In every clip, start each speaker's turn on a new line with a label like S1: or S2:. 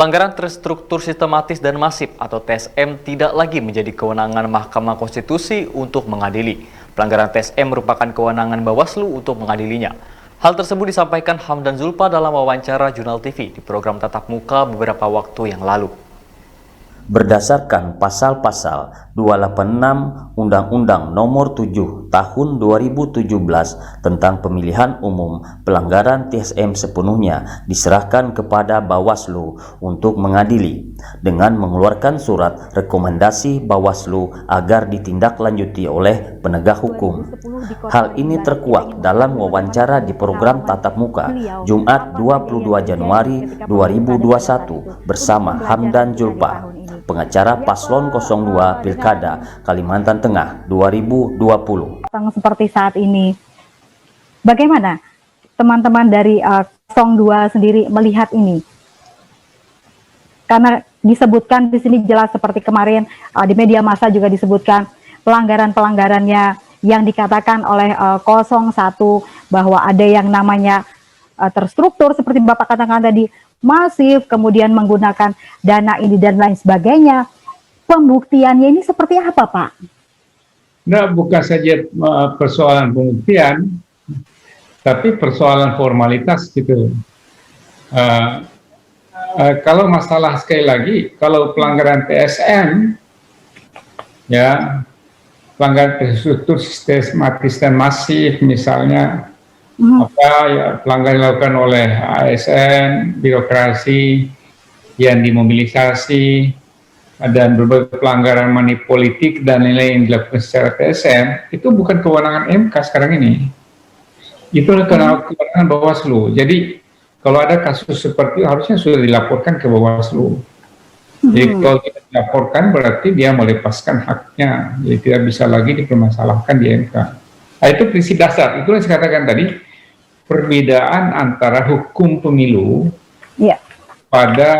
S1: Pelanggaran terstruktur sistematis dan masif atau TSM tidak lagi menjadi kewenangan Mahkamah Konstitusi untuk mengadili. Pelanggaran TSM merupakan kewenangan Bawaslu untuk mengadilinya. Hal tersebut disampaikan Hamdan Zulfa dalam wawancara Jurnal TV di program Tatap Muka beberapa waktu yang lalu.
S2: Berdasarkan pasal-pasal 286 Undang-Undang Nomor 7 Tahun 2017 tentang Pemilihan Umum, pelanggaran TSM sepenuhnya diserahkan kepada Bawaslu untuk mengadili dengan mengeluarkan surat rekomendasi Bawaslu agar ditindaklanjuti oleh penegak hukum. Hal ini terkuak dalam wawancara di program Tatap Muka Jumat 22 Januari 2021 bersama Hamdan Zulfa, pengacara Paslon 02 Pilkada Kalimantan Tengah 2020.
S3: Seperti saat ini, bagaimana teman-teman dari 02 sendiri melihat ini? Karena disebutkan di sini jelas seperti kemarin di media massa juga disebutkan pelanggaran-pelanggarannya yang dikatakan oleh 01 bahwa ada yang namanya terstruktur seperti Bapak katakan tadi, masif, kemudian menggunakan dana ini dan lain sebagainya. Pembuktiannya ini seperti apa, Pak?
S4: Nah, bukan saja persoalan pembuktian, tapi persoalan formalitas gitu. Kalau masalah sekali lagi, kalau pelanggaran TSM, ya pelanggaran terstruktur sistematis dan masif, misalnya pelanggaran dilakukan oleh ASN, birokrasi yang dimobilisasi, dan berbagai pelanggaran money politik dan lain-lain yang dilakukan secara TSM, itu bukan kewenangan MK sekarang ini. Itu adalah kewenangan Bawaslu. Jadi kalau ada kasus seperti itu harusnya sudah dilaporkan ke Bawaslu. Jadi kalau tidak dilaporkan berarti dia melepaskan haknya, jadi tidak bisa lagi dipermasalahkan di MK. Nah, itu prinsip dasar. Itu yang saya katakan tadi, perbedaan antara hukum pemilu pada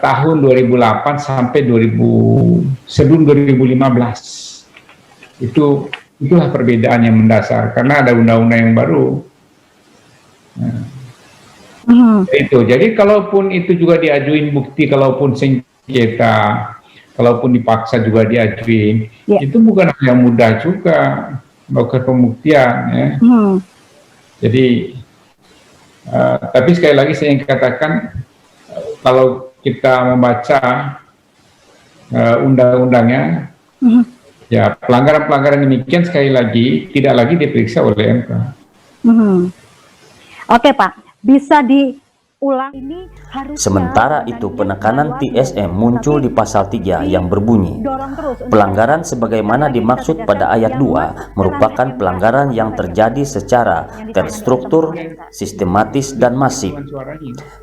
S4: tahun 2008 sampai sebelum 2015. Itulah perbedaan yang mendasar karena ada undang-undang yang baru. Jadi kalaupun itu juga diajuin bukti, kalaupun sengketa, kalaupun dipaksa juga diajuin, itu bukan hal yang mudah juga melakukan pembuktian, ya. Jadi tapi sekali lagi saya ingin katakan, kalau kita membaca undang-undangnya, ya pelanggaran-pelanggaran demikian sekali lagi tidak lagi diperiksa oleh MK.
S3: Oke, Pak, bisa diulang ini harus.
S2: Sementara itu penekanan TSM muncul di pasal 3 yang berbunyi, pelanggaran sebagaimana dimaksud pada ayat 2 merupakan pelanggaran yang terjadi secara terstruktur, sistematis dan masif.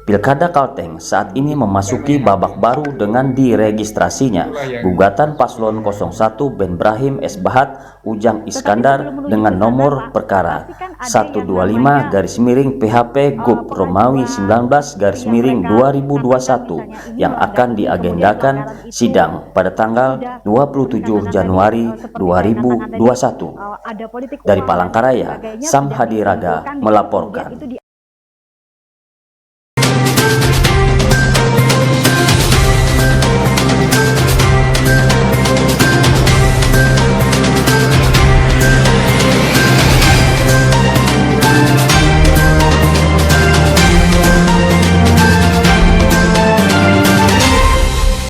S2: Pilkada Kalteng saat ini memasuki babak baru dengan diregistrasinya gugatan Paslon 01 Ben Brahim S. Bahat Ujang Iskandar dengan nomor perkara 125-PHP Gup Romawi 19-2021 yang akan diagendakan sidang pada tanggal 27 Januari 2021. Dari Palangkaraya, Sam Hadiraga melaporkan.